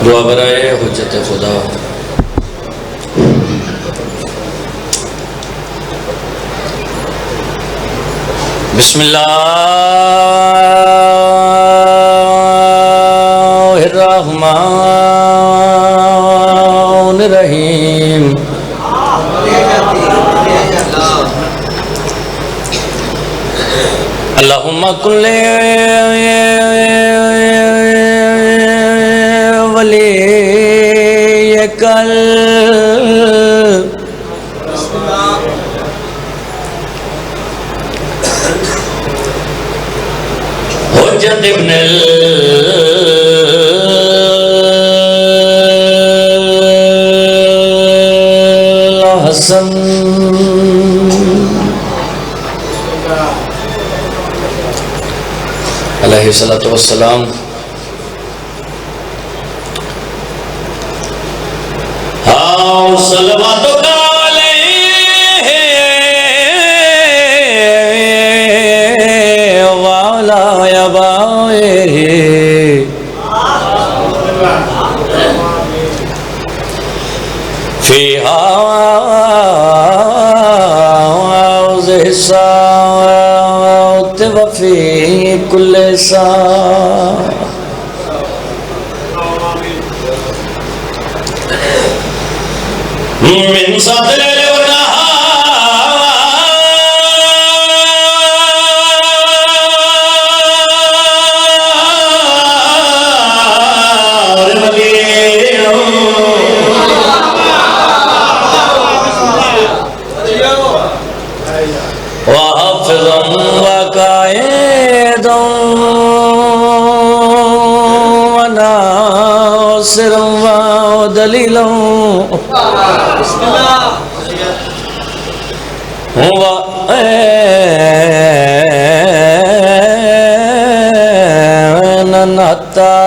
دعا برائے حجت خدا. بسم اللہ الرحمن الرحیم. اللہم کل ولیک حجت ابن الحسن علیہ الصلوۃ والسلام. ہاں صلواتک علیہ وعلی آبائہ فی حوض الساعۃ وفی کل ساعۃ. من صدر وحافظا وقائدا وناصرا ودليلا وعينا حتى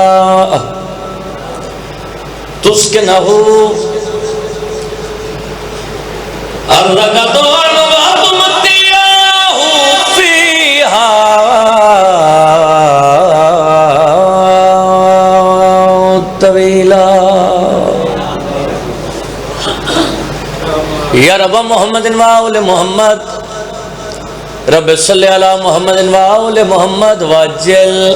تسكنه الرغد والمطياه فيها طويلا. یا رب محمد وآل محمد رب صلی علی محمد وآل محمد واجل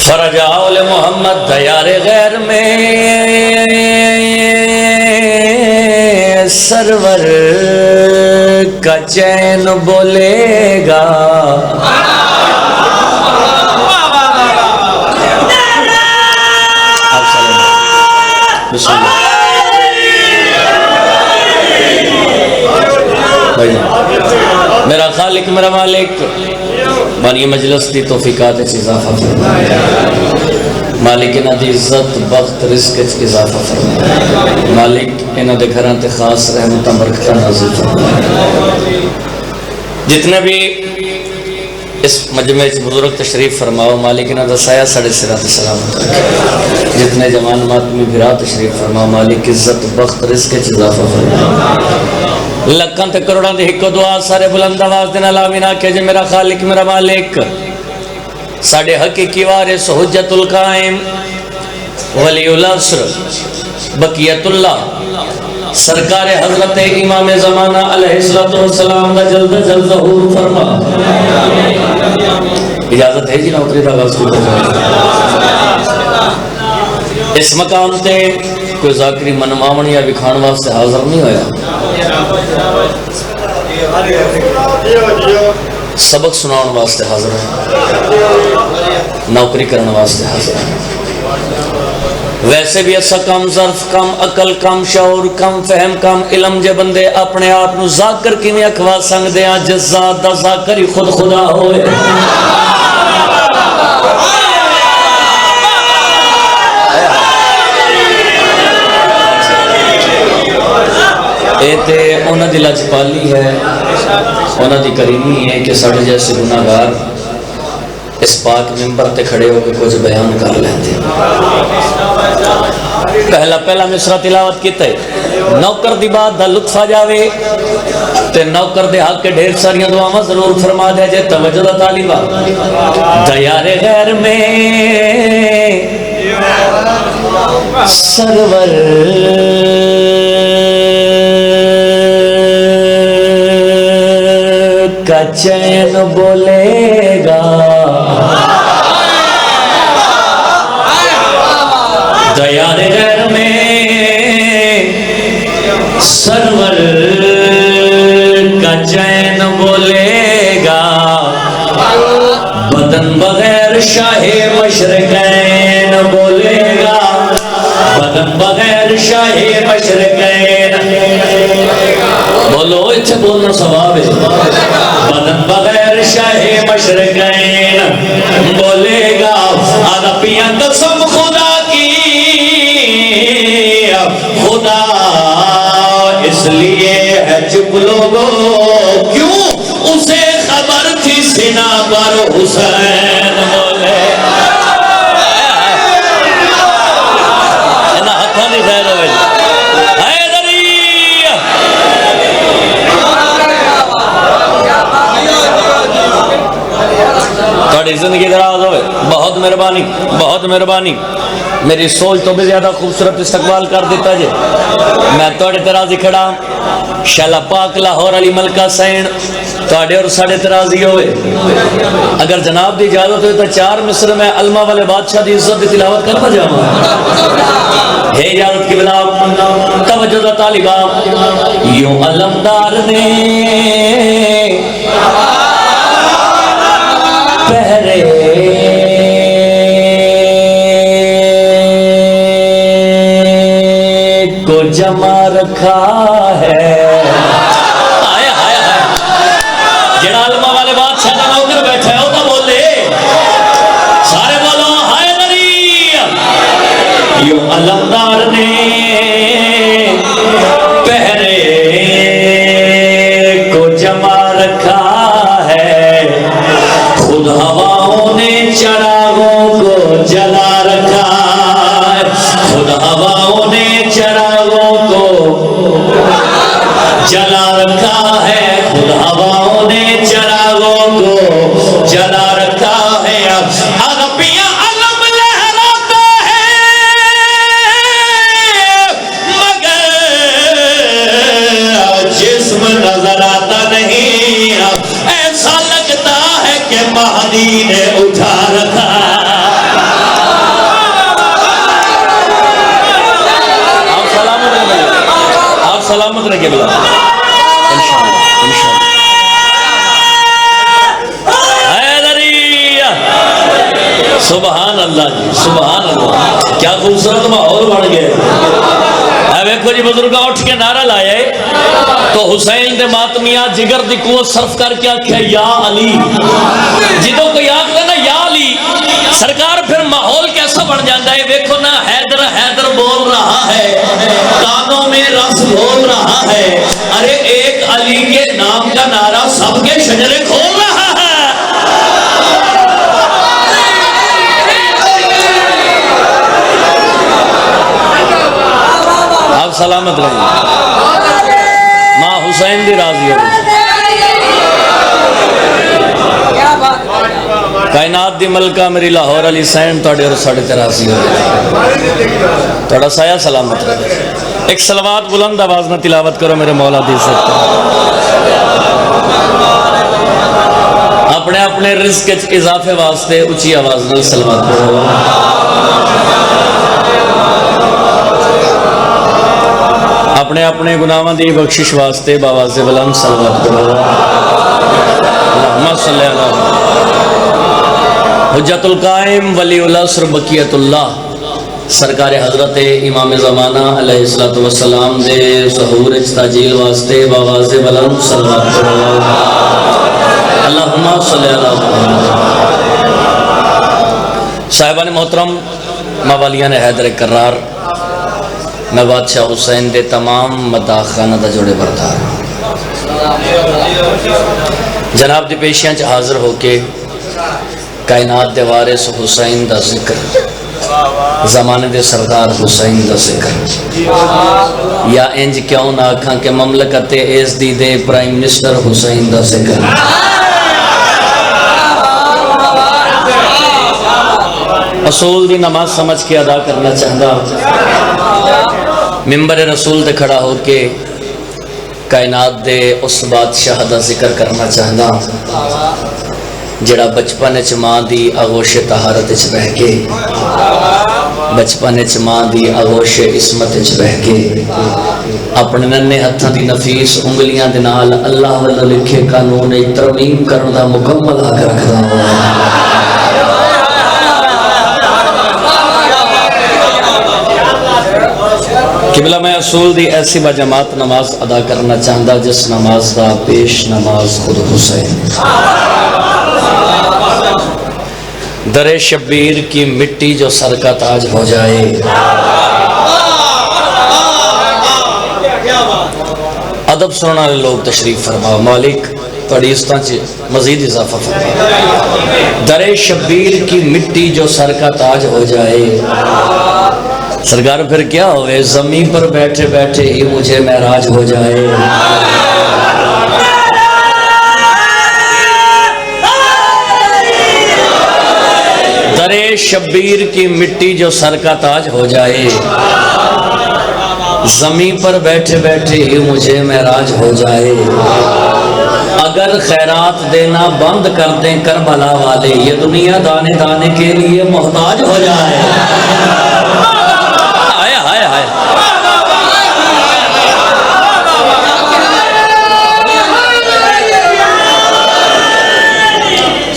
فرج آل محمد دیار غیر میں سرور کا چین بولے گا. بسم اللہ. میرا خالق میرا مالک بانی مجلس دی توفیقات اچھ اضافہ فرمائے. مالک انہاں دی عزت بخت رزق اچھ اضافہ فرمائے. مالک انہاں دے گھران تے خاص رحمتاں برکتاں نازل فرمائے. جتنے بھی اس مجمع بزرگ تشریف فرماؤ مالک انہاں دا سایہ ساڑھے سرات سلامت رکھے. جتنے جوان ماتمی بھرا تشریف فرماؤ مالک عزت بخت رزق اچھ اضافہ فرمائے. لکھاں تے کروڑاں دی ہکو دعا سارے بلند آواز دینا آمین آکھے جے میرا خالق میرا مالک ساڑھے حقیقی وارث حجت القائم ولی العصر بقیت اللہ سرکار حضرت امام زمانہ علیہ السلام دا جلد جلد ظہور فرما. اجازت ہے جی نوکری دا آغاز کو اس مقام تے کوئی ذاکری منمامن یا بکھان واسطے حاضر نہیں ہویا. سبق سناؤن واسطے حاضر ہیں نوکری کرنے واسطے حاضر ہیں. ویسے بھی ایسا کم ظرف کم عقل کم شعور کم فہم کم علم جے بندے اپنے آپ نو ذاکر کی میں اکھوا سنگ دے آن جس ذات دا ذاکر ہی خود خدا ہوئے. تے انہاں دی لجپالی ہے انہاں دی کریمی ہے کہ ساڑھے جیسے گناہگار اس پاک ممبر تے کھڑے ہو کے کچھ بیان کر لیتے ہیں. پہلا مصرع تلاوت کیتا ہے نوکر دی بات دا لطف آ جاوے تے نوکر دے حق کے ڈھیر ساریاں دعاواں ضرور فرما دے جے توجہ دا طالبہ دیار غیر میں سرور کا چین بولے گا دیار غیر میں سرور کا چین بولے گا بدن بغیر شاہ مشرقین بولے گا بدن بغیر شاہ مشرقین بولو اتھے بولنا ثواب ہے بدن بغیر شاہ مشرقین بولے گا عربیاں قسم خدا کی خدا اس لیے ہے چپ لوگو کیوں اسے خبر تھی سینہ پر حسین بولے اینا ہتھا نہیں خیر ہوئے حیدری تھوڑی زندگی دراز ہوئے بہت مہربانی میری سوچ تو بھی زیادہ خوبصورت استقبال کر دیتا جے میں توڑے ترازی کھڑا شالا پاک لاہور علی ملکہ سین توڑے اور ساڑے ترازی ہوئے اگر جناب دی اجازت ہوئے تو 4 مصر میں علمہ والے بادشاہ دی عزت دی تلاوت کرنا جاؤں ہے اجازت کی بلا توجہ دا طالبہ یوں علمدار نے پہرے کو جمع رکھا ہے آئے جڑا علمہ والے بادشاہ کا نوکر بیٹھا ہے وہ تو بولے سارے بولو حیدری یوں علمدار نے پہرے کو جمع رکھا ہے خود ہواؤں نے چراغوں کو جلا رکھا ہے خود ہواؤں نے چراغوں کو جلا رکھا ہے خود ہواؤں نے چراغوں کو جلا رکھا ہے عربیاں علم لہراتا ہے مگر جسم نظر آتا نہیں ایسا لگتا ہے کہ مہدی نے اٹھا رکھا سلامت رکھے بلا انشاءاللہ حیدریہ سبحان اللہ جی سبحان اللہ کیا خوبصورت ماحول بڑھ گئے ویکھو جی بزرگاں اٹھ کے نعرہ لائے تو حسین دے ماتمیاں جگر دی قوت صرف کر کے آکھیا یا علی جدوں کوئی آکھتا نا یا علی سرکار پھر ماحول کیسا بن جاتا ہے ویکھو نا حیدر حیدر بول رہا ہے کانوں میں رس بول رہا ہے ارے ایک علی کے نام کا نعرہ سب کے شجرے کھول رہا ہے آپ سلامت رہیں ماں حسین دی راضی ہو کائنات دی ملکہ میری لاہور علی سین توڑے اور ساڑے تراسی ہو توڑا سایہ سلامت رہے ایک صلوات بلند آواز نہ تلاوت کرو میرے مولا دی سکتا اپنے اپنے رزق اضافے واسطے اچھی آواز نہ صلوات کرو اپنے اپنے گناہوں دی بخشش واسطے باواز بلند صلوات کرو اللہم صلی اللہ حجت القائم ولی العصر بقیت اللہ سرکار حضرت امام زمانہ علیہ السلام دے ظہور تاجیل واسطے باواز بلند صلوات کرو اللہم صلی اللہ صاحبان محترم موالیان حیدر کرار میں بادشاہ حسین دے تمام مداخانہ دا جوڑے بردار جناب دی پیشیاں حاضر ہو کے کائنات دے وارث حسین دا ذکر زمانے دے سردار حسین دا ذکر، یا انج کیوں نہ آکھاں کہ مملکت ایس دی دے پرائم منسٹر حسین دا ذکر۔ اصول دی نماز سمجھ کے ادا کرنا چاہتا، ممبر رسول دے کھڑا ہو کے کائنات دے اس بادشاہ دا ذکر کرنا چاہتا جڑا بچپن چ ماں دی آغوش طہارت چ بہ کے، بچپن چ ماں دی آغوش عصمت چ بہ کے اپنے ننے ہتھاں دی نفیس انگلیاں دے نال اللہ والا لکھے قانون ترمیم کرن دا مکمل حق رکھدا ہوا۔ قبلہ میں اصول دی ایسی باجماعت نماز ادا کرنا چاہتا جس نماز دا پیش نماز خود حسین۔ در شبیر کی مٹی جو سر کا تاج ہو جائے، ادب سننے والے لوگ تشریف فرماؤ، مالک تھوڑی اس طرح مزید اضافہ فرماؤ۔ در شبیر کی مٹی جو سر کا تاج ہو جائے، سرکار پھر کیا ہوئے، زمین پر بیٹھے بیٹھے ہی مجھے معراج ہو جائے۔ در شبیر کی مٹی جو سر کا تاج ہو جائے، زمین پر بیٹھے بیٹھے ہی مجھے معراج ہو جائے۔ اگر خیرات دینا بند کر دیں کربلا والے، یہ دنیا دانے دانے کے لیے محتاج ہو جائے۔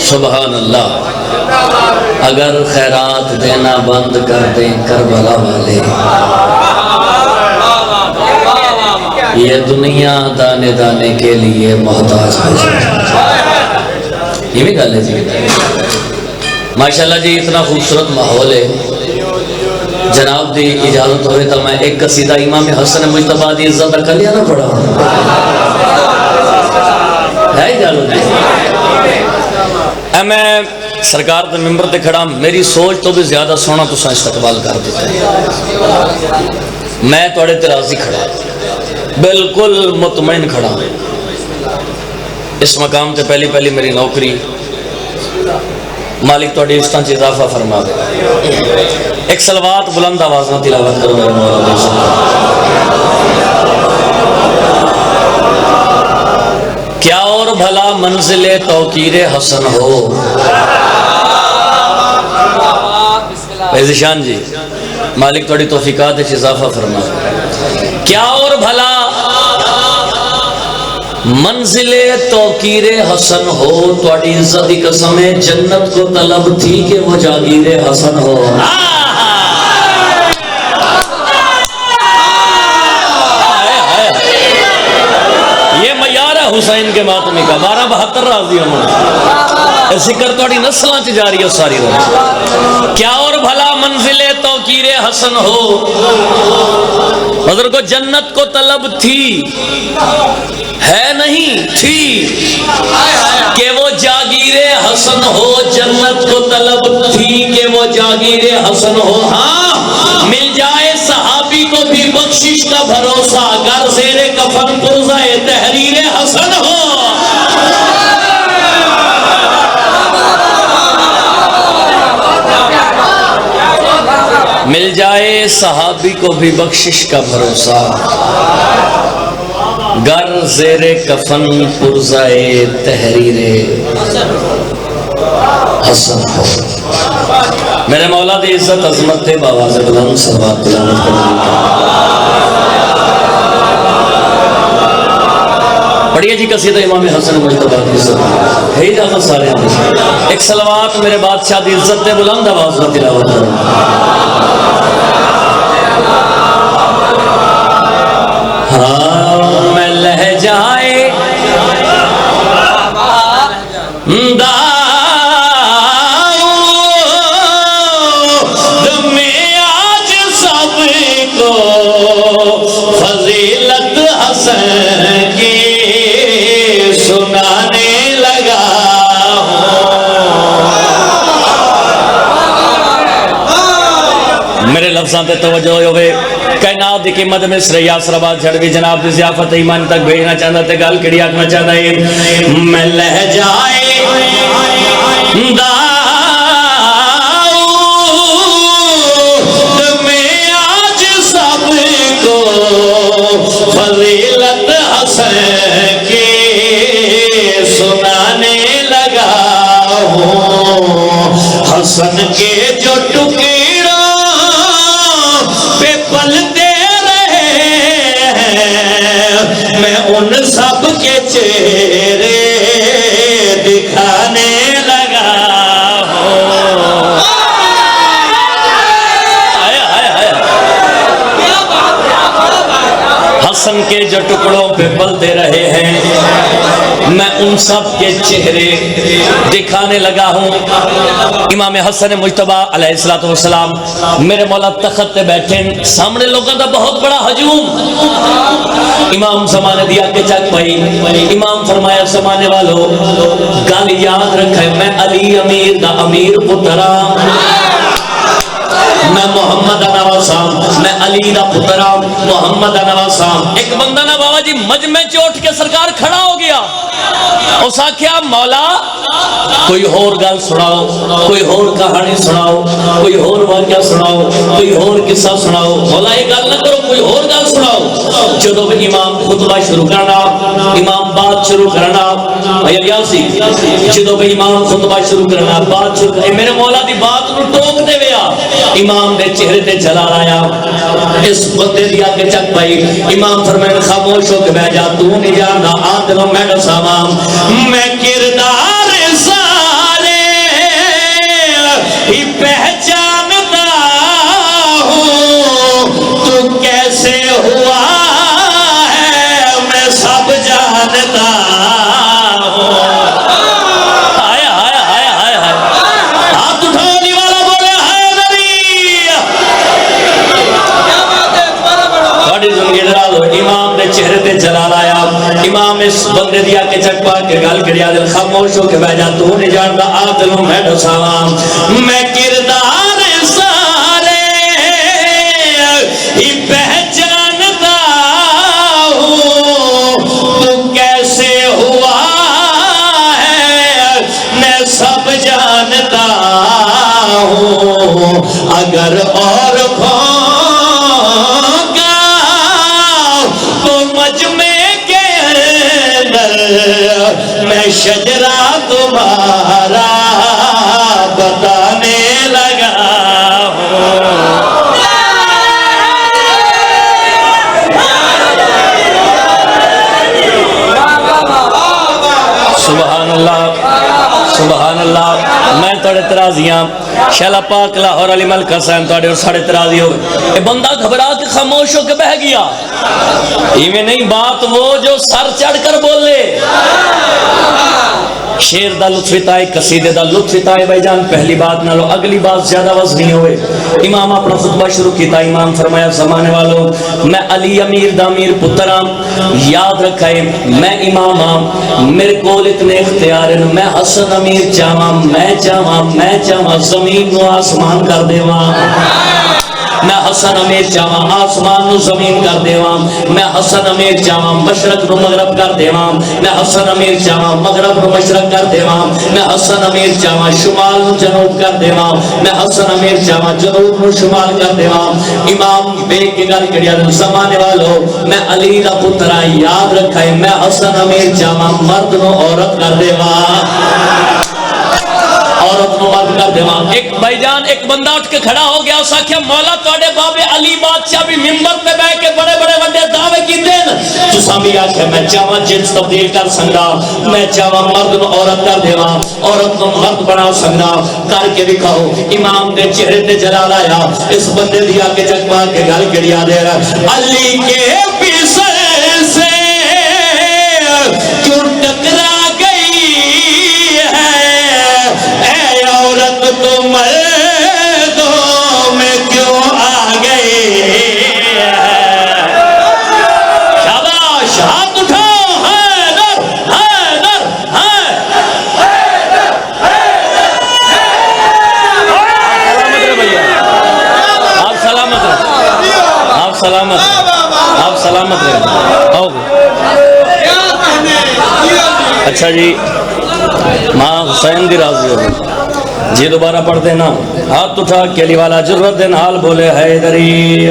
سبحان اللہ، اگر خیرات دینا بند کر دیں کربلا والے، یہ دنیا دانے دانے کے لیے محتاج ہو جائے۔ یہ بھی گل ہے جی، ماشاءاللہ جی اتنا خوبصورت ماحول ہے۔ جناب دی اجازت ہوئے تو میں ایک قصیدہ امام حسن مجتبیٰ دی عزت اکلیہ نہ پڑھا ہے اجازت نہیں؟ میں سرکار دے ممبر تے کھڑا، میری سوچ تو بھی زیادہ سونا تساں استقبال کر دیتا ہے۔ میں توڑے ترازی کھڑا، بالکل مطمئن کھڑا، اس مقام تے پہلی پہلی میری نوکری، مالک توڑی اس طرح اضافہ فرما دے۔ ایک صلوات بلند آواز نہ تلاوت کرو میرے مولا دے سکتا۔ کیا اور بھلا منزل توقیر حسن ہو، عزیزان جی مالک توڑی توفیقات اضافہ فرما، کیا اور بھلا منزل توقیر حسن ہو، توڑی عزت قسم جنت کو طلب تھی کہ وہ جاگیر حسن ہو۔ حسین کے ماتمی کا 1272 راضی ہوں، ذکر توڑی نسلان چ جاری ہے ساری رہا۔ کیا اور بھلا منزل توقیر حسن ہو، حضرت کو جنت کو طلب تھی، ہے نہیں تھی، کہ وہ جاگیر حسن ہو، جنت کو طلب تھی کہ وہ جاگیر حسن ہو۔ ہاں مل جائے صحابی کو بھی بخشش کا بھروسہ، گر زیر کفن پرزہ تحریر حسن ہو۔ مل جائے صحابی کو بھی بخشش کا بھروسہ، گر زیر کفن پرزہ تحریر حسن ہو۔ میرے مولا دی عزت عظمت تے باواز بلند صلوات تلاوت کرنے پڑھیے جی قصیدہ امام حسن مجتبیٰ کی عزت ہے اجازت سارے ہیں۔ ایک صلوات میرے بادشاہ دی عزت تے بلند آواز میں تلاوت کرنے۔ ہاں میں لہ جائے فضیلت حسن کی سنانے لگا ہوں، لفظاں تے توجہ ہوئے کائنات دی قیمت میں سریا سرباد جھڑ بھی جناب دی ضیافت ایمان تک بھیجنا چاہتا تے گل کڑی آکھنا چاہتا ہے میں لہ جائے داؤد میں آج سب کو فضیلت حسن کی سنانے لگا ہوں حسن کے جو ٹکڑوں پہ پلتے رہے ہیں میں ان سب کے چہرے دکھانے لگا ہوں حسن کے جو ٹکڑوں پہ پلتے رہے ہیں میں ان سب کے چہرے دکھانے لگا ہوں امام حسن مجتبی علیہ السلام میرے مولا تخت پہ بیٹھے سامنے لوگوں کا بہت بڑا ہجوم امام زمانے دیا کہ چک پائی امام فرمایا زمانے والو گل یاد رکھے میں علی امیر دا امیر پترا میں محمد نواسام میں علی دا پترا محمد نواسام ایک بندہ نا بابا جی مجمع چوٹ کے سرکار کھڑا ہو گیا اس آکھیا مولا کوئی اور گل سناؤ کوئی اور کہانی سناؤ کوئی اور واقعہ سناؤ کوئی اور قصہ سناؤ مولا یہ گل نہ کرو کوئی اور گل سناؤ جدو بھی امام خطبہ شروع کرنا امام بات شروع کرنا جدو بھی امام خطبہ شروع کرنا بات شروع کرنا میرے مولا دی بات نو ٹوک دے ویا امام دے چہرے تے جلال آیا اس بندے دیا کے چک پائی امام فرمائے خاموش ہو کے بیٹھ جا تو نہیں جاندا آدلوں میں دساواں میں کردار سارے ہی پہچانتا ہوں تو کیسے ہوا ہے میں سب جانتا ہوں ہاتھ اٹھانے والا بولے حیدری بڑی زندگی دراز ہو امام نے چہرے تے جلال آیا امام اس بندے دیا کے چک پا کے گل کریا دل خاموش ہو کے بیٹھ جا تو نہیں جانتا آدلوں میں دساواں میں کردار سارے ہی پہچانتا ہوں تو کیسے ہوا ہے میں سب جانتا ہوں اگر اور میں شجرہ تمہارا بتانے لگا ہوں سبحان اللہ سبحان اللہ میں توڑے ترازیاں شیلہ پاک لاہور علی ملک حسین توڑے اور ساڑھے ترازی ہوئے اے بندہ گھبرا کے خاموش ہو کے بہ گیا ایویں نہیں بات وہ جو سر چڑھ کر بولے شیر دا لطفی تائے قصیدے دا لطفی تائے بھائی جان پہلی بات نہ لو اگلی بات زیادہ وزنی ہوئے امام اپنا خطبہ شروع کیتا امام فرمایا زمانے والوں میں علی امیر دا امیر پترام یاد رکھائے میں امام میرے کول اتنے اختیار ہیں میں حسن امیر چاہاں میں زمین نو آسمان کر دے وہاں میں حسن امیر چاہاں آسمان نو زمین کر دیواں میں حسن امیر چاہاں مشرق نو مغرب کر دیواں میں حسن امیر چاہاں مغرب نو مشرق کر دیواں میں حسن امیر چاہاں شمال نو جنوب کر دیواں میں حسن امیر چاہاں جنوب نو شمال کر دیواں امام بیک کے گل کڑیا زمانے والو میں علی دا پترا یاد رکھائے میں حسن امیر چاہاں مرد نو عورت کر دیواں عورت نو مرد کر دیواں ایک بھائی جان ایک بندہ اٹھ کے کھڑا ہو گیا اس آکھیا مولا توڑے بابے علی بادشاہ بھی ممبر پہ بے کے بڑے بڑے وڈے دعوے کی دین تساں بھی آکھیا میں چاہاں جنس تبدیل کر سکدا میں چاہاں مرد نو عورت کر دیواں عورت نو مرد بنا سکدا کر کے دکھاؤ امام دے چہرے تے جلال آیا اس بندے دی آ کے جگوا کے گل کڑیا دے علی کے پیسے سے کیوں ٹکرا گئی ہے اے عورت تو مردوں میں کیوں آ گئی شاباش ہاتھ اٹھاؤ حیدر حیدر حیدر آپ سلامت آؤ گے؟ اچھا جی ماں حسین دی راضی ہو جی دوبارہ پڑھتے نا ہاتھ اٹھا کے علی والا جرت نال بولے حیدری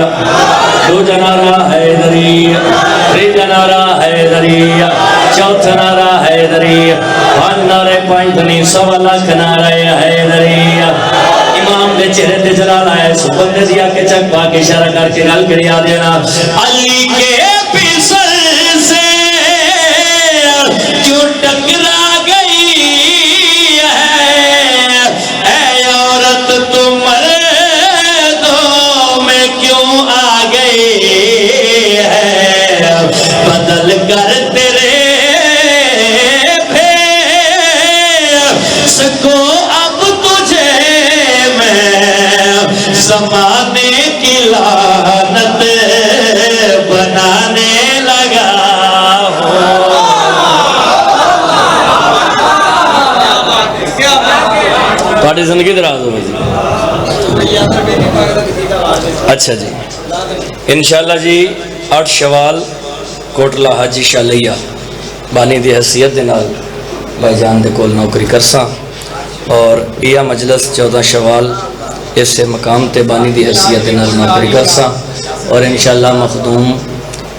دو جنارا حیدری تیجا نارا حیدری چوتھا نارا حیدری پانچ نعرے پانچ دھنی سوا لاکھ نعرے حیدری امام دے چہرے تے جلال آئے سو بندے دیا کے چک پا کے اشارہ کر کے گل کری آ دینا علی کے پیسر سے کیوں ٹکرا بدل کر تیرے بھیس کو اب تجھے میں زمانے کی لعنت بنانے لگا ہوں تھوڑی زندگی دراز ہو جی اچھا جی انشاءاللہ جی 8 شوال کوٹلا حاجی شالیہ بانی دی حیثیت دے نال بھائی جان دے کول نوکری کرساں اور یہ مجلس 14 شوال اس مقام تے بانی دی حیثیت دے نال نوکری کرساں اور انشاءاللہ مخدوم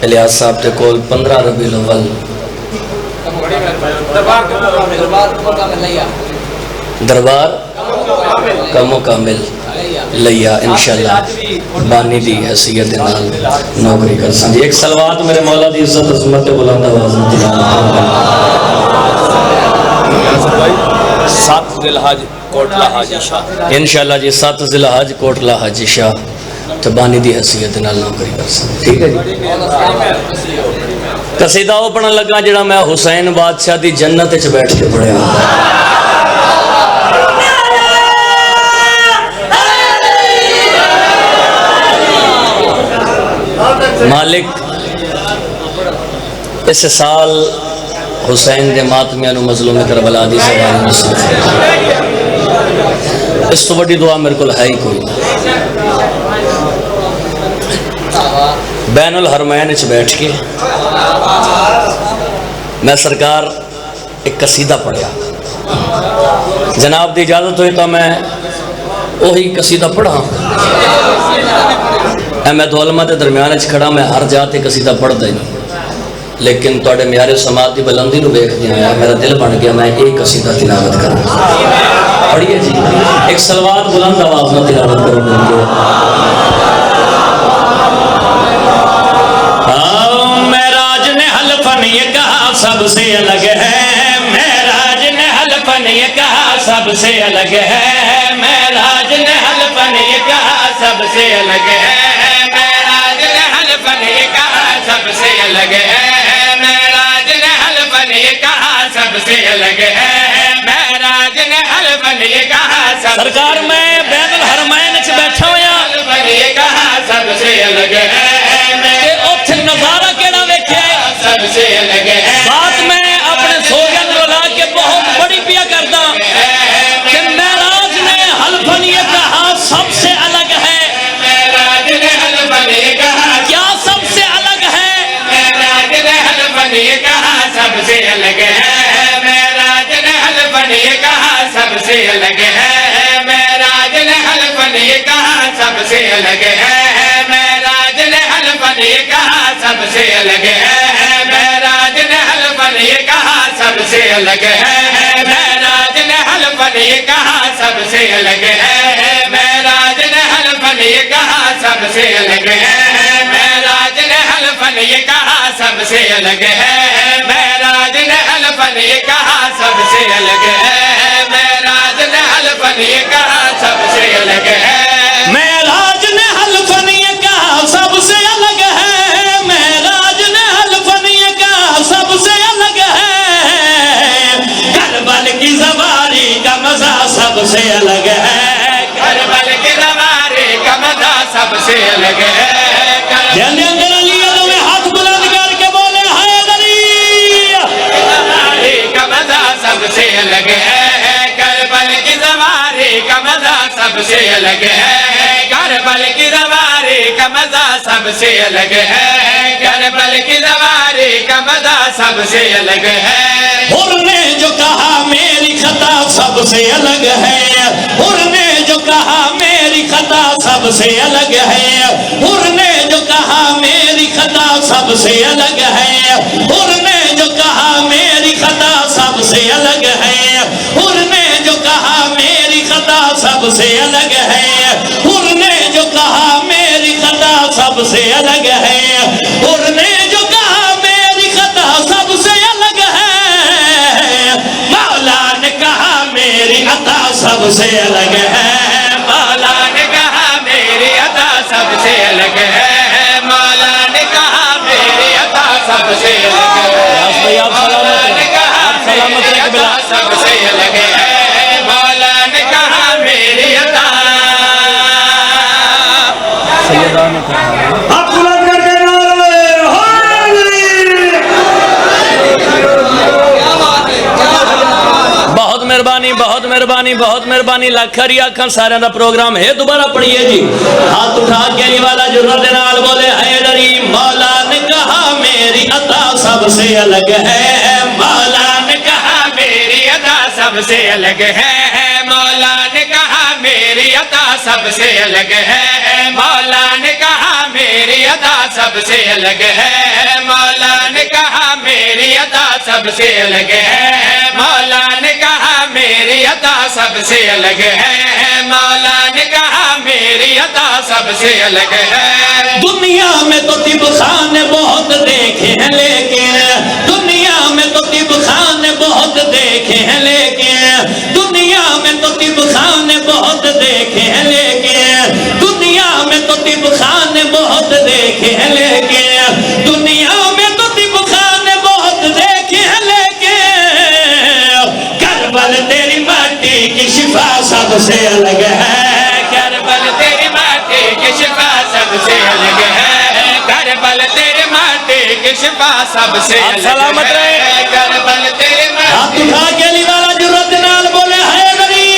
الیاس صاحب دے کول 15 ربیع الاول دربار کا مکمل لیا انشاءاللہ بانی دی حیثیت نال نوکری کرساں جی ایک صلوات میرے مولا دی عزت عظمت بلند آواز میں تلاوت 7 ذی الحج کوٹلا حاجی شاہ انشاءاللہ جی 7 ذی الحج کوٹلا حاجی شاہ تو بانی دی حیثیت نال نوکری کرساں ٹھیک ہے جی قصیدہ وہ پڑھن لگا جڑا میں حسین بادشاہ دی جنت وچ بیٹھ کے پڑھیا مالک اس سال حسین دے ماتمیاں نو مظلوم کربلا دی سوال نصیب اس تو بڑی دعا میرے کو ہے ہی کوئی بین الحرمین اچھ بیٹھ کے میں سرکار ایک قصیدہ پڑھیا جناب دی اجازت ہوئی تو میں وہی قصیدہ پڑھا میں دو علماء دے درمیان اچھ کھڑا میں ہر جاتے قصیدہ پڑھ دیں لیکن توڑے میارے سماعت دی بلندی نو بیخ دیا ہے میرا دل بن گیا میں ایک قصیدہ تلاوت کروں پڑھئے جی ایک صلوات بلند آواز میں تلاوت کروں گے معراج نے حلفن یہ کہا سب سے الگ ہے معراج نے حلفن یہ کہا سب سے الگ ہے معراج نے حلفن یہ کہا سب سے الگ ہے معراج نے حلفن یہ کہا سب سے الگ ہے معراج نے حلفن یہ کہا سب سے الگ ہے معراج نے حلفن یہ کہا سرکار میں بین الحرمین وچ بیٹھا ہویا حلفن یہ کہا سب سے الگ ہے میں اوتھے نظارہ کیڑا ویکھیا سب سے الگ ہے بات میں اپنے سوگن رولا کے بہت بڑی پیا کردا کہ معراج نے حلفن یہ کہا سب سے الگ ہے معراج نے حلفن یہ کہا کیا سب سے الگ ہے معراج نے حلفن یہ کہا سب سے الگ ہے معراج نے حلفن یہ کہا سب سے الگ ہے معراج نے حلفن یہ کہا سب سے الگ ہے معراج نے حلفن یہ کہا سب سے الگ ہے معراج نے حلفن یہ کہا سب سے الگ ہے معراج نے حلفن یہ کہا سب سے الگ ہے معراج نے حلفن یہ کہا سب سے الگ ہے معراج نے حلفن یہ کہا سب سے الگ ہے معراج نے حلفن یہ کہا سب سے الگ ہے معراج نے حلفن یہ کہا سب سے الگ ہے معراج نے حلفن یہ کہا سب سے الگ ہے معراج نے حلفن یہ کہا سب سے الگ ہے کربل کی سواری کا مزہ سب سے الگ ہے کربل کی سواری کا مزہ سب سے الگ ہے جلدی اندر علی میں ہاتھ بلند کر کے بولے حیدری سواری کا مزہ سب سے الگ ہے کربل کی سواری کا مزہ سب سے الگ ہے کربل کی سواری کا مزہ سب سے الگ ہے، کربل کی سواری کا مزہ سب سے الگ ہے۔ حر نے جو کہا میری خطا سب سے الگ ہے، حر نے جو کہا میری خطا سب سے الگ ہے، حر نے جو کہا میری خطا سب سے الگ ہے، حر نے جو کہا میری خطا سب سے الگ ہے، حر نے جو کہا میری خطا سب سے الگ ہے، حر نے جو کہا میری خطا سب سے الگ ہے، حر نے جو کہا میری خطا سب سے الگ ہے، مولا نے کہا میری عطا سب سے الگ ہے، مولا نے کہا میری عطا سب سے الگ ہے، مولا نے کہا میری عطا سب سے الگ ہے، آپ مولا نے کہا آپ سلامت میری رہے عطا بلا سب سے الگ ہے، مولا نے کہا میری عطا۔ سیدہ نے کہا آپ بلند کر کے نعرہ حیدری۔ بہت مہربانی بہت مہربانی بہت مہربانی لاکھری آکھاں سارے دا پروگرام ہے، دوبارہ پڑھئے جی۔ ہاتھ اٹھا کے علی والا جرت نال بولے حیدری، مولا نے کہا میری عطا سب سے الگ ہے، مولا نے کہا میری عطا سب سے الگ ہے، مولا نے کہا میری عطا سب سے الگ ہے، مولا نے کہا میری عطا سب سے الگ ہے، مولا نے کہا میری عطا سب سے الگ ہے، مولا نے کہا میری عطا سب سے الگ ہے، مولا نے کہا میری عطا سب سے الگ ہے۔ دنیا میں تو طب خانے بہت دیکھے ہیں لیکن، دنیا میں تو طب خانے بہت دیکھے ہیں لیکن، دنیا میں تو طب خانے بہت دیکھے ہیں لیکن، دنیا میں تو طب خانے بہت دیکھے ہیں لیکن، دنیا میں تو طب خانے بہت دیکھے ہیں لیکن، کربل تیری مٹی کی شفا سب سے الگ ہے، کربل تیری ماٹی کی شفا سب سے الگ ہے، کربل تیری ماٹی کی شفا سب سے آپ الگ سلامت رہے۔ ہے، کربل تیری ہاتھ ماٹی اٹھا کے علی والا جرت نال بولے حیدری۔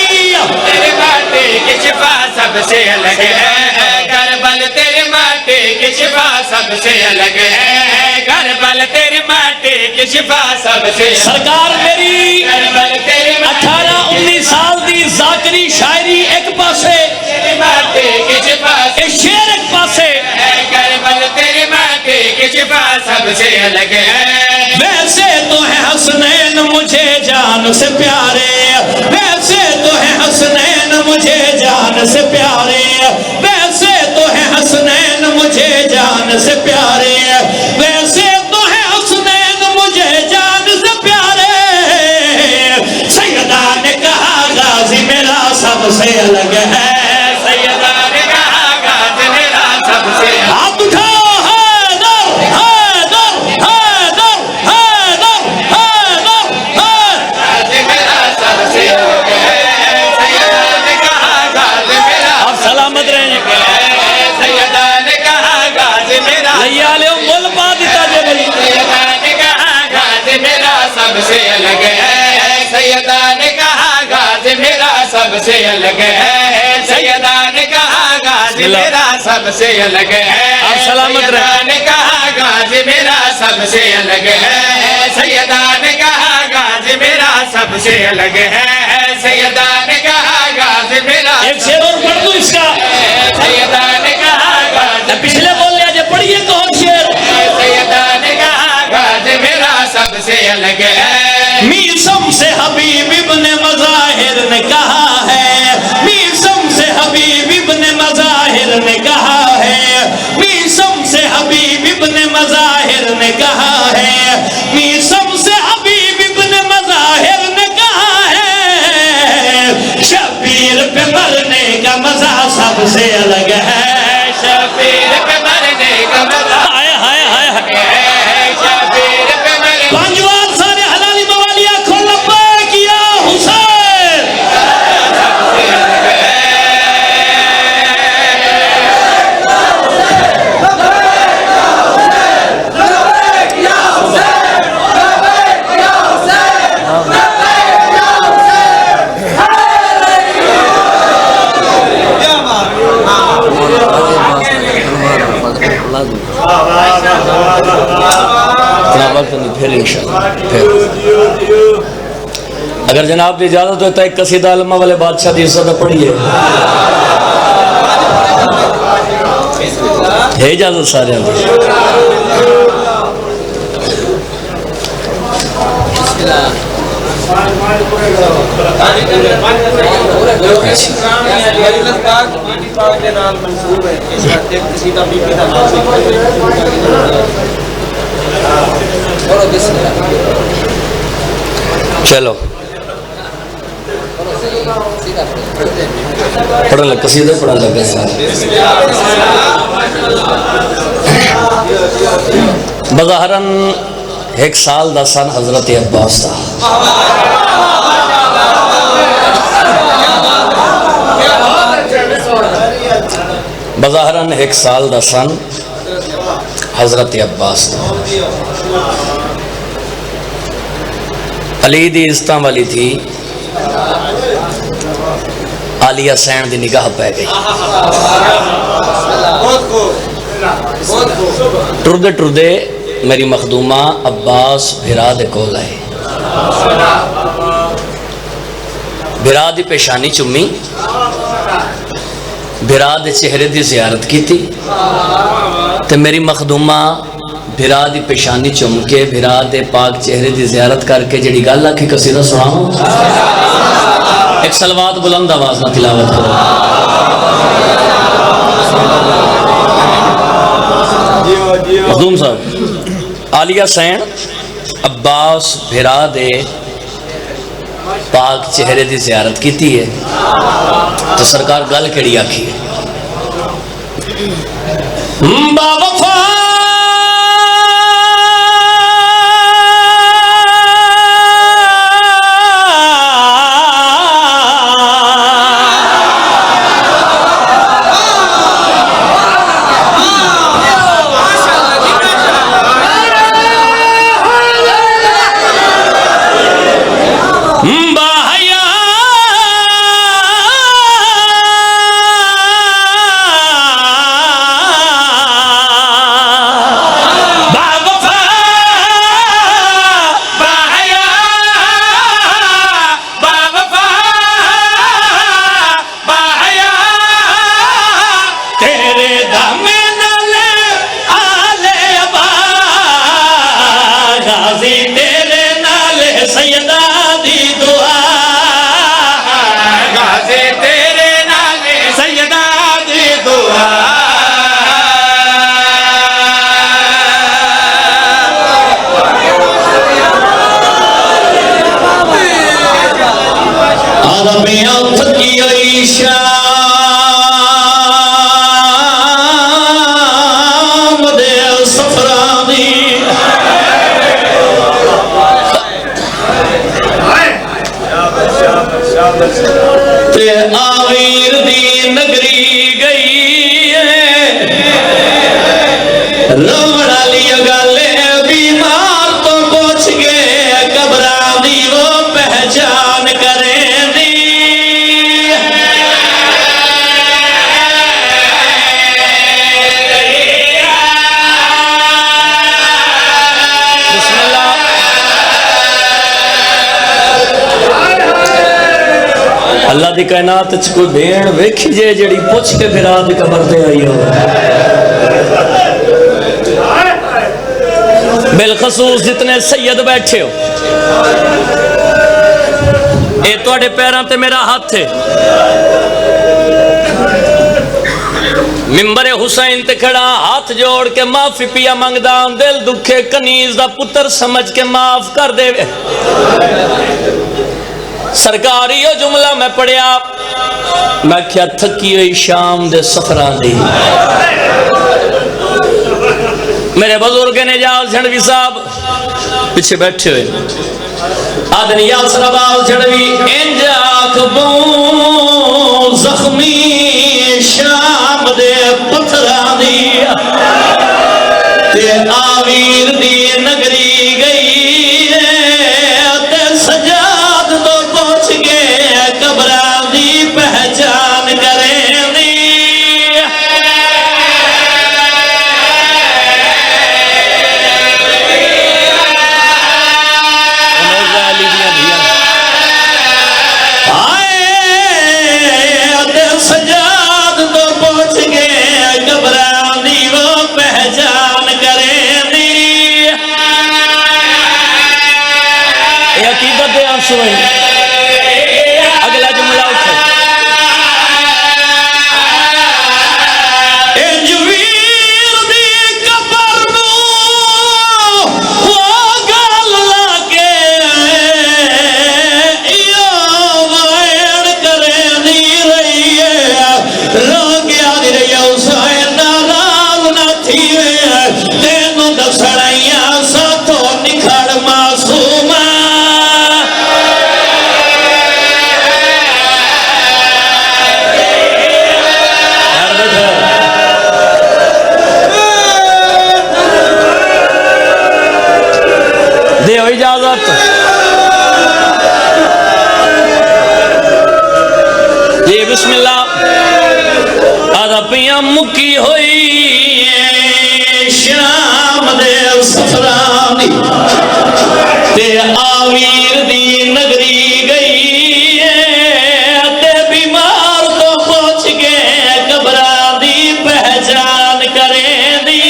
تیری ماٹی کی شفا سب سے الگ ہے، کربل تیری ماٹی کی شفا سب سے الگ ہے، کربل تیری ماٹی کی شفا سب سے الگ ہے۔ سرکار میری کربل تیری 18-19 سال دی ذاکری شاعری ایک پاسے، ماٹی کی شفا ایک شعر ایک پاسے، کربل تیری ماٹی کی شفا سب سے الگ ہے۔ ویسے تو ہے حسنین مجھے جان سے پیارے، ویسے تو ہے حسنین مجھے جان سے پیارے، ویسے تو ہے حسنین مجھے جان سے پیارے، ویسے تو ہے حسنین مجھے جان سے پیارے، سیدہ نے کہا غازی میرا سب سے الگ ہے، سیدہ نے کہا غازی میرا سب سے الگ ہے۔ ہاتھ اٹھاؤ، حیدر حیدر حیدر حیدر حیدر حیدر۔ غازی میرا سب سے الگ ہے، سیدہ نے کہا غازی میرا آپ سلامت رہیں جی۔ سیدہ نے کہا غازی میرا لیالے مول پا دیتا جے بھئی، سیدہ نے کہا غازی میرا سب سے الگ ہے، سیدہ نے کہا غازی میرا سب سے الگ ہے، سیدہ نے کہا غازی میرا سب سے الگ ہے، آپ سلامت رہیں۔ سیدہ نے کہا غازی میرا سب سے الگ ہے، سیدہ نے کہا غازی میرا سب سے الگ ہے، سیدہ نے کہا غازی میرا ایک شعر اور پڑھ دوں اس کا، سیدہ نے کہا غازی پچھلے بول لیا جے پڑھئے کون شعر۔ سیدہ نے کہا غازی میرا سب سے الگ ہے۔ میسم سے حبیب ابن مظاہر نے کہا ہے، میسم سے حبیب ابن مظاہر نے کہا ہے، میسم سے حبیب ابن مظاہر نے کہا ہے، میسم سے حبیب ابن مظاہر نے کہا ہے، شبیر پہ مرنے کا مزہ سب سے الگ ہے، شبیر پہ مرنے کا مزہ ہائے ہائے ہائے ہائے۔ ہے، شبیر پہ مرنے پانچوار سارے حلالی موالیہ کھو لبیک یا حسین۔ وقت نہیں پھر انشاءاللہ پھر اگر جناب کی اجازت ہوتا ہے ایک قصیدہ علمہ والے بادشاہ دی عزت پڑھیے ہے اجازت سارے چلو پڑھنے لگا قصیدہ پڑھنے لگا بظاہراً ایک سال دا سن حضرت عباس تھا بظاہراً ایک سال دا سن حضرت عباس تھا علی دی عزتاں والی تھی عالیہ سین دی نگاہ پہ گئی ٹردے ٹردے میری مخدومہ عباس بھرا دے کول آئے بھرا دی پیشانی چمی بھرا دے چہرے دی زیارت کی تھی تے میری مخدومہ بھرا دی پیشانی چم کے بھرا دے پاک چہرے دی زیارت کر کے جڑی گل آکھی قصیدہ سناؤں ایک صلوات بلند آواز نہ تلاوت کرو مخدوم صاحب عالیہ سین عباس بھرا دے پاک چہرے دی زیارت کیتی ہے تو سرکار گل کیڑی آکھی ہے باوفا آویر دی نگری گئی روڑا لیا گالے بیمار تو پوچھ گئے قبران دی وہ پہچان کریں دی اللہ دی کائنات اچھ کوئی بھیڑ ویکھی جے جڑی پوچھ کے پھر آدھ قبر دے آئی ہو بالخصوص جتنے سید بیٹھے ہو اے توڑے پیران تے میرا ہاتھ ہے ممبر حسین تے کھڑا ہاتھ جوڑ کے معافی پیا منگدان دل دکھے کنیز دا پتر سمجھ کے معاف کر دے سرکاری وہ جملہ میں پڑھیا میں کیا تھکی ہوئی شام دے سفران دی میرے بزرگ نجال جھنڈوی صاحب پیچھے بیٹھے ہوئے آدھنی یاسر آباز جھنڈوی انجاک بون زخمی شام دے پتھران دی تے آویر دی نگری گئی پہچان کریں دی یہ عقیدت دے آنسو ہیں اگلا جملہ اٹھے دیو اجازت جی بسم اللہ آدھا پیاں مکی ہوئی شام دے سفرانی تے آویر دی نگری گئی تے بیمار تو پہنچ گئے قبران دی پہچان کریں دی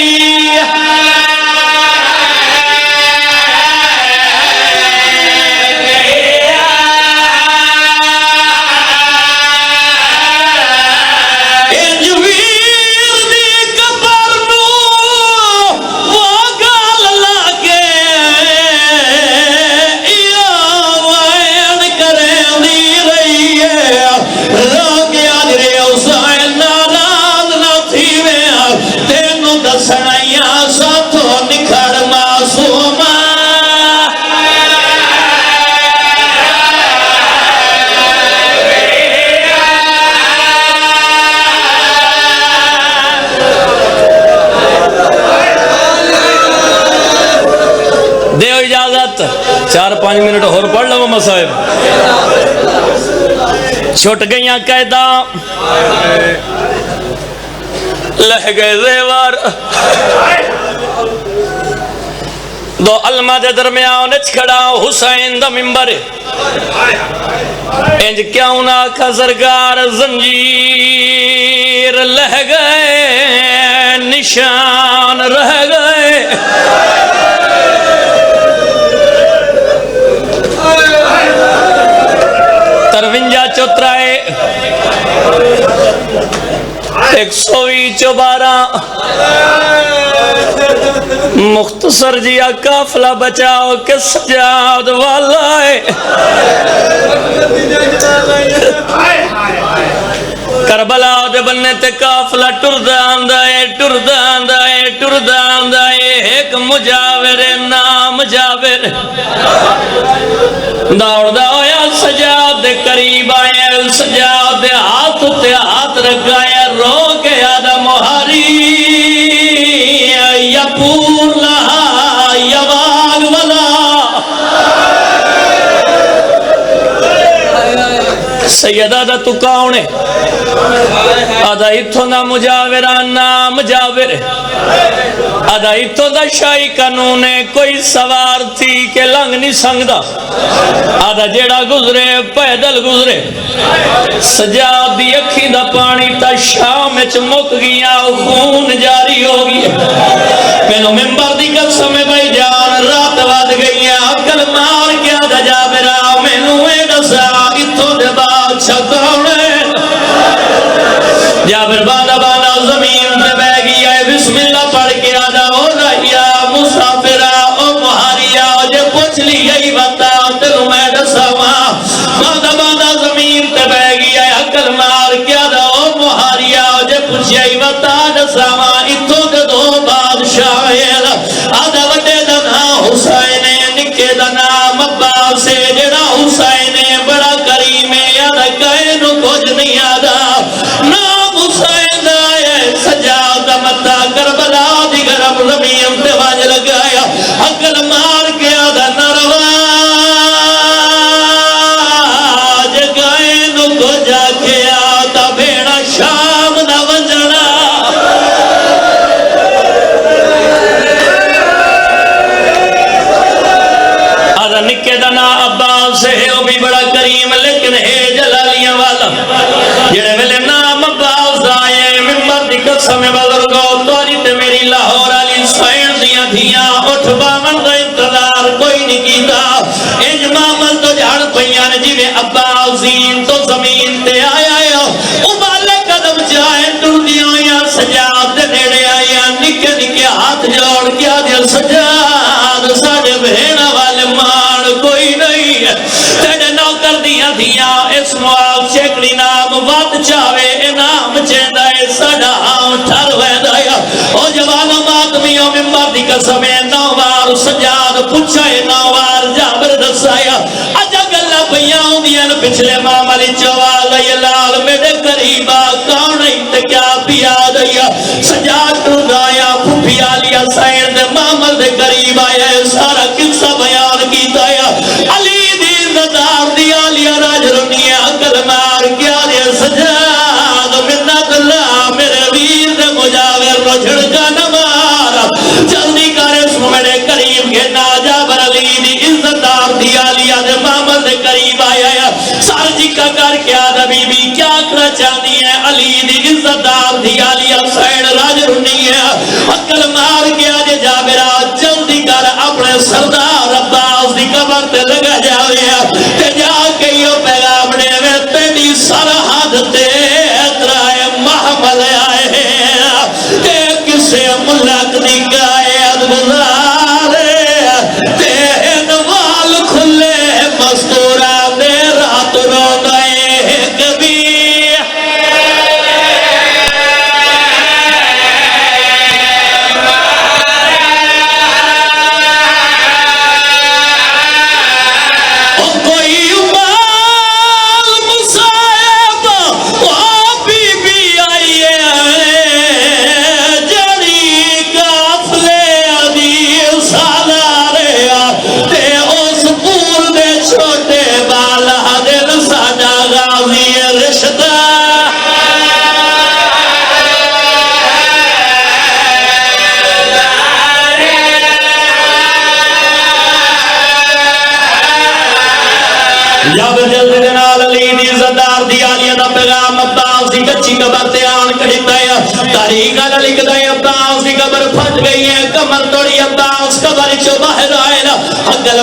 دیو اجازت 4-5 منٹ اور پڑھ لو مصائب چھوٹ گئیاں قیدہ لہ گئے زیور دو علمہ دے درمیان اچھ کھڑا حسین دا ممبر انج کیوں نہ کھا سرکار زنجیر لہ گئے نشان رہ گئے ترونجا چوترائے 112 مختصر جیا قافلہ بچاؤ کہ سجاد والا ہے کربلا دے بننے تے قافلہ ٹردہ آندہ ہے ایک مجاور نام جاور دوڑ ہویا سجاد دے قریب آئے سجاد دے ہاتھ تے ہاتھ رکھایا رو کے آدھا مہاری یا پور لہا یا واگ والا سیدہ دا تو کاؤنے آدھا اتھو دا مجاوران نام جاور آدھا اتھو دا شاہی قانون کوئی سوار تھی کہ لنگ نہیں سنگ دا آدھا جیڑا گزرے پیدل گزرے سجاد دی اکھی دا پانی تا شام اچ مک گیا خون جاری ہو گیا پہلو ممبر دی قسم بھائی جان رات واد گیا کل مار کیا دا جابرا میں نوے دسا اتھو دے بادشاہ کونے جابر باندہ باندہ زمین پہ بہ گیا بسم اللہ پڑھ کے آدھا ہو رہیا مسافرہ او مہاریا جے پوچھ لی یہی بتا تلو میں دسا باندہ باندہ زمین پہ بہ گیا عقل مار کے آدھا ہو مہاریا جے پوچھ یہی بتا دسا اتھو دے دو بادشاہ آدھا وڈے دنا حسین نکے دنا مباب سے جڑا حسین بڑا کریم آدھا کہے نو کچھ نہیں آدھا نام حسین آئے سجاد متا کربلا دی گرم زمین پہ واج لگایا عقل مار کے آدھا نروا جگائے نو کو جا کے آدھا بھیڑا شام نہ ونجنا آدھا نکے دنا عباس سے ہے وہ بھی بڑا کریم لیکن ہے جلالیاں والا جڑے ویلے نام عباس آئے ممبر دی قسم بزرگو توری تے میری لاہور علی سائن دیاں دھیاں اٹھ باون دا انتظار کوئی نہیں کیتا اجماع کہ عباس زین تو زمین تے آیا ہے ابالے قدم جائے ٹردیاں یا سجاد دے نیڑے آیا نکے نکے ہاتھ جوڑ کیا دل سجاد ساڑے بہنا والے مان کوئی نہیں ہے تیڑے نوکر دیا دیا اس معاف چیکڑی نام وات چاوے انام چیندہ ساڑا ہاں ٹھر ویدایا او جوانوں ماتمیوں ممبر دی قسمیں نوار سجاد پچھائے نوار جابر دسایا اجا گلہ بیاں دیاں پچھلے معاملی چوال لال میرے قریبا کون انتکیا پیا دیا سجاد ٹردایا پھوپیا لیا سائن دے معامل دے قریب آیا سارا قصہ بیان کیتا ہے علی دین دار دیا لیا راج رنیا کلمار کیا دیا سجاد منت اللہ میرے ویر دے مجاور رو جھڑکا نمارا جلدی کر اس میرے قریب کے ناجابر علی دی عزت دار دیا لیا دے معامل دے قریب آیا سار جی کا کر کیا نبی بی کیا کرا چاہنی ہے علی دی عزت دار دیا لیا سین راج رنی ہے اکل مار کیا دے جابرہ جلدی کر اپنے سردار عباس دی قبر تے لگا جاوے تے جا کے یو پیغام نے میں تیری سرحد تے اترائے محمل آئے تے کسے ملک نگائے ادبزارے تے نوال کھلے مستورہ دے رات رو گئے کبھی جب جلد دنال علی دی عزتدار دی آلیہ دا پیغام عباس دی کچھی قبر تے آن کڑھتا ہے تاریخ آلہ لکھ دے عباس دی قبر پھٹ گئی ہے کمر توڑی عباس قبر چو باہر آئے نا اگل